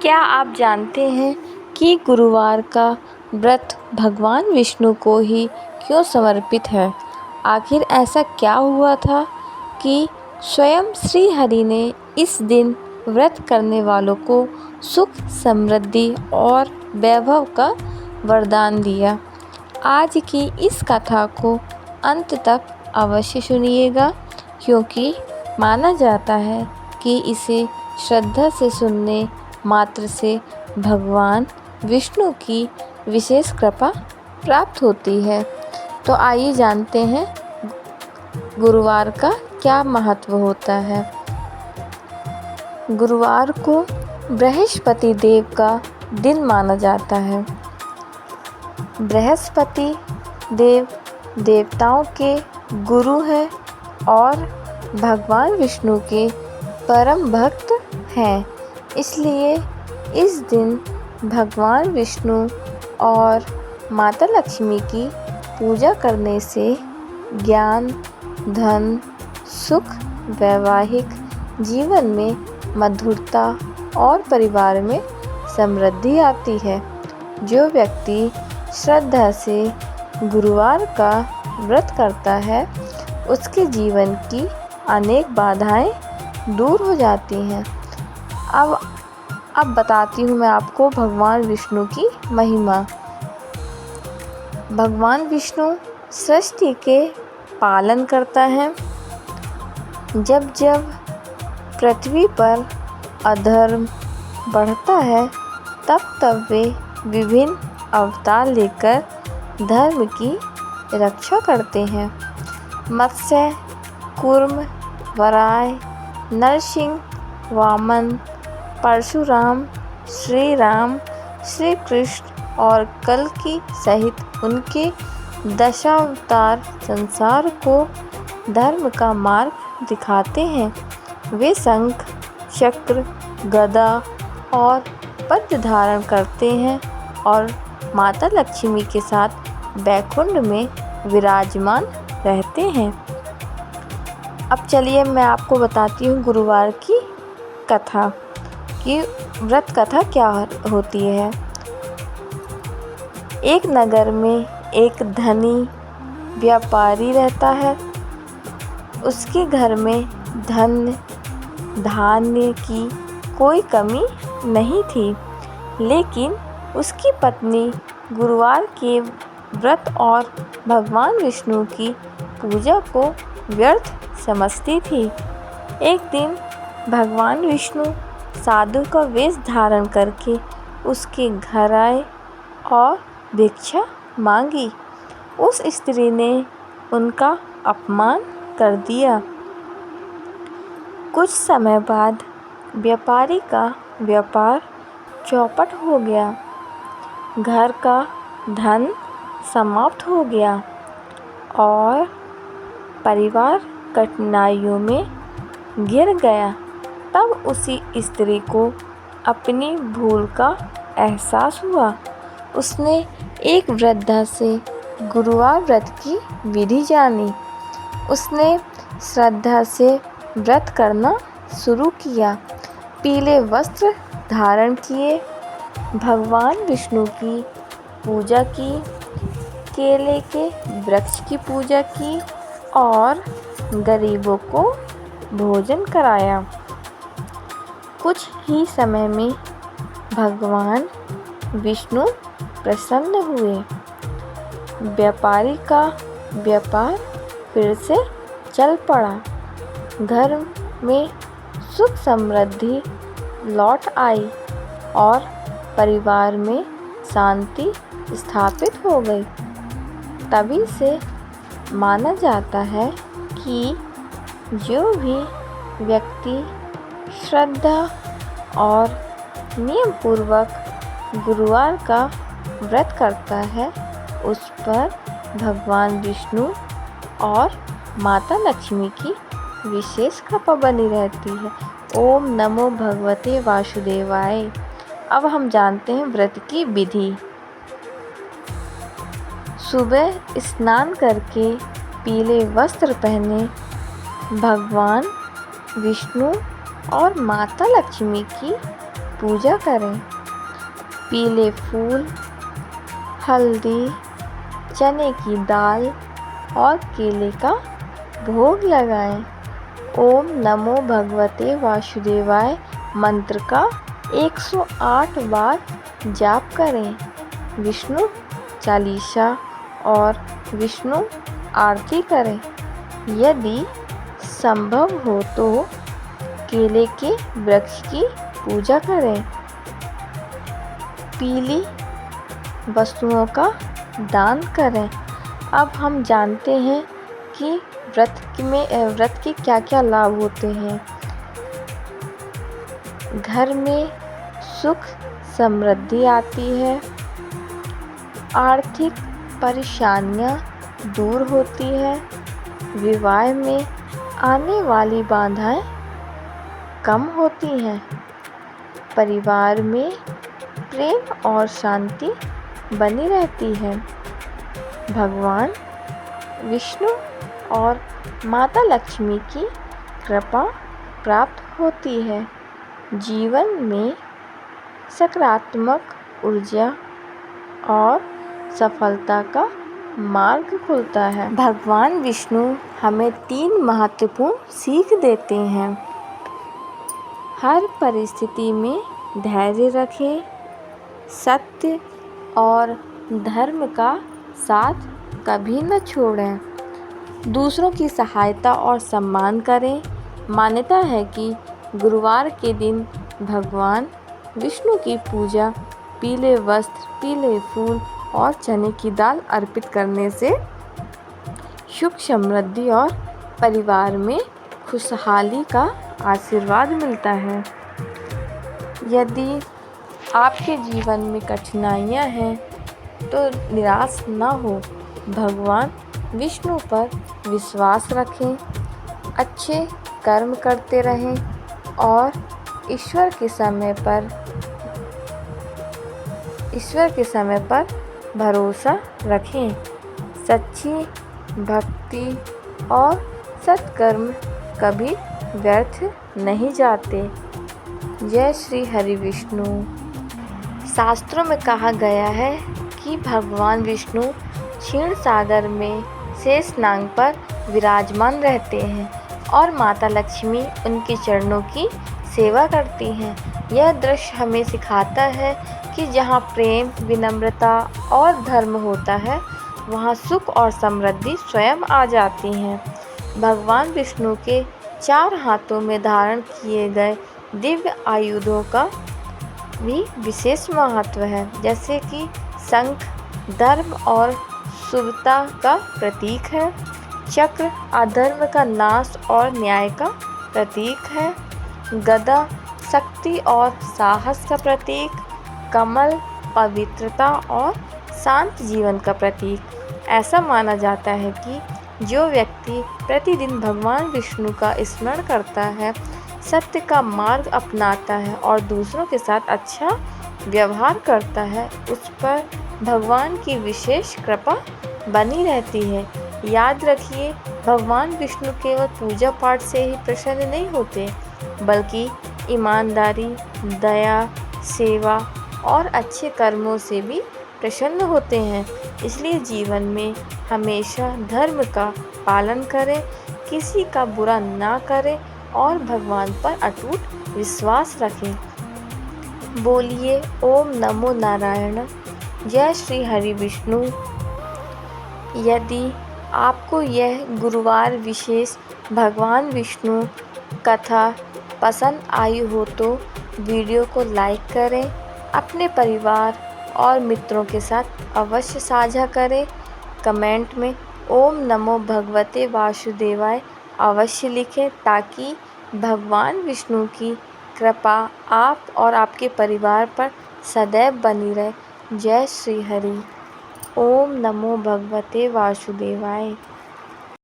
क्या आप जानते हैं कि गुरुवार का व्रत भगवान विष्णु को ही क्यों समर्पित है? आखिर ऐसा क्या हुआ था कि स्वयं श्री हरि ने इस दिन व्रत करने वालों को सुख, समृद्धि और वैभव का वरदान दिया? आज की इस कथा को अंत तक अवश्य सुनिएगा, क्योंकि माना जाता है कि इसे श्रद्धा से सुनने मात्र से भगवान विष्णु की विशेष कृपा प्राप्त होती है। तो आइए जानते हैं गुरुवार का क्या महत्व होता है। गुरुवार को बृहस्पति देव का दिन माना जाता है। बृहस्पति देव देवताओं के गुरु हैं और भगवान विष्णु के परम भक्त हैं। इसलिए इस दिन भगवान विष्णु और माता लक्ष्मी की पूजा करने से ज्ञान, धन, सुख, वैवाहिक जीवन में मधुरता और परिवार में समृद्धि आती है। जो व्यक्ति श्रद्धा से गुरुवार का व्रत करता है, उसके जीवन की अनेक बाधाएं दूर हो जाती हैं। अब बताती हूँ मैं आपको भगवान विष्णु की महिमा। भगवान विष्णु सृष्टि के पालन करता है। जब जब पृथ्वी पर अधर्म बढ़ता है, तब तब वे विभिन्न अवतार लेकर धर्म की रक्षा करते हैं। मत्स्य, कूर्म, वराह, नरसिंह, वामन, परशुराम, श्री राम, श्री कृष्ण और कल्कि सहित उनके दशावतार संसार को धर्म का मार्ग दिखाते हैं। वे शंख, चक्र, गदा और पद्म धारण करते हैं और माता लक्ष्मी के साथ वैकुंठ में विराजमान रहते हैं। अब चलिए मैं आपको बताती हूँ गुरुवार की कथा कि व्रत कथा क्या होती है। एक नगर में एक धनी व्यापारी रहता है। उसके घर में धन धान्य की कोई कमी नहीं थी, लेकिन उसकी पत्नी गुरुवार के व्रत और भगवान विष्णु की पूजा को व्यर्थ समझती थी। एक दिन भगवान विष्णु साधु का वेश धारण करके उसके घर आए और भिक्षा मांगी। उस स्त्री ने उनका अपमान कर दिया। कुछ समय बाद व्यापारी का व्यापार चौपट हो गया। घर का धन समाप्त हो गया और परिवार कठिनाइयों में गिर गया। तब उसी स्त्री को अपनी भूल का एहसास हुआ। उसने एक वृद्धा से गुरुवार व्रत की विधि जानी। उसने श्रद्धा से व्रत करना शुरू किया। पीले वस्त्र धारण किए, भगवान विष्णु की पूजा की, केले के वृक्ष की पूजा की और गरीबों को भोजन कराया। कुछ ही समय में भगवान विष्णु प्रसन्न हुए। व्यापारी का व्यापार फिर से चल पड़ा। घर में सुख समृद्धि लौट आई और परिवार में शांति स्थापित हो गई। तभी से माना जाता है कि जो भी व्यक्ति श्रद्धा और नियम पूर्वक गुरुवार का व्रत करता है, उस पर भगवान विष्णु और माता लक्ष्मी की विशेष कृपा बनी रहती है। ओम नमो भगवते वासुदेवाय। अब हम जानते हैं व्रत की विधि। सुबह स्नान करके पीले वस्त्र पहने भगवान विष्णु और माता लक्ष्मी की पूजा करें। पीले फूल, हल्दी, चने की दाल और केले का भोग लगाएं। ओम नमो भगवते वासुदेवाय मंत्र का 108 बार जाप करें। विष्णु चालीसा और विष्णु आरती करें। यदि संभव हो तो केले के वृक्ष की पूजा करें। पीली वस्तुओं का दान करें। अब हम जानते हैं कि व्रत के क्या क्या लाभ होते हैं। घर में सुख समृद्धि आती है, आर्थिक परेशानियां दूर होती है, विवाह में आने वाली बाधाएं कम होती हैं, परिवार में प्रेम और शांति बनी रहती है, भगवान विष्णु और माता लक्ष्मी की कृपा प्राप्त होती है, जीवन में सकारात्मक ऊर्जा और सफलता का मार्ग खुलता है। भगवान विष्णु हमें 3 महत्वपूर्ण सीख देते हैं। हर परिस्थिति में धैर्य रखें, सत्य और धर्म का साथ कभी न छोड़ें, दूसरों की सहायता और सम्मान करें। मान्यता है कि गुरुवार के दिन भगवान विष्णु की पूजा पीले वस्त्र, पीले फूल और चने की दाल अर्पित करने से सुख समृद्धि और परिवार में खुशहाली का आशीर्वाद मिलता है। यदि आपके जीवन में कठिनाइयाँ हैं तो निराश न हो, भगवान विष्णु पर विश्वास रखें, अच्छे कर्म करते रहें और ईश्वर के समय पर भरोसा रखें। सच्ची भक्ति और सत्कर्म कभी व्यर्थ नहीं जाते। जय श्री हरि विष्णु। शास्त्रों में कहा गया है कि भगवान विष्णु क्षीर सागर में शेषनाग पर विराजमान रहते हैं और माता लक्ष्मी उनके चरणों की सेवा करती हैं। यह दृश्य हमें सिखाता है कि जहाँ प्रेम, विनम्रता और धर्म होता है, वहाँ सुख और समृद्धि स्वयं आ जाती हैं। भगवान विष्णु के 4 हाथों में धारण किए गए दिव्य आयुधों का भी विशेष महत्व है, जैसे कि शंख धर्म और शुभता का प्रतीक है, चक्र अधर्म का नाश और न्याय का प्रतीक है, गदा शक्ति और साहस का प्रतीक, कमल पवित्रता और शांत जीवन का प्रतीक। ऐसा माना जाता है कि जो व्यक्ति प्रतिदिन भगवान विष्णु का स्मरण करता है, सत्य का मार्ग अपनाता है और दूसरों के साथ अच्छा व्यवहार करता है, उस पर भगवान की विशेष कृपा बनी रहती है। याद रखिए, भगवान विष्णु केवल पूजा पाठ से ही प्रसन्न नहीं होते, बल्कि ईमानदारी, दया, सेवा और अच्छे कर्मों से भी प्रसन्न होते हैं। इसलिए जीवन में हमेशा धर्म का पालन करें, किसी का बुरा ना करें और भगवान पर अटूट विश्वास रखें। बोलिए ओम नमो नारायण। जय श्री हरि विष्णु। यदि आपको यह गुरुवार विशेष भगवान विष्णु कथा पसंद आई हो तो वीडियो को लाइक करें, अपने परिवार और मित्रों के साथ अवश्य साझा करें। कमेंट में ओम नमो भगवते वासुदेवाय अवश्य लिखें ताकि भगवान विष्णु की कृपा आप और आपके परिवार पर सदैव बनी रहे। जय श्री हरि। ओम नमो भगवते वासुदेवाय।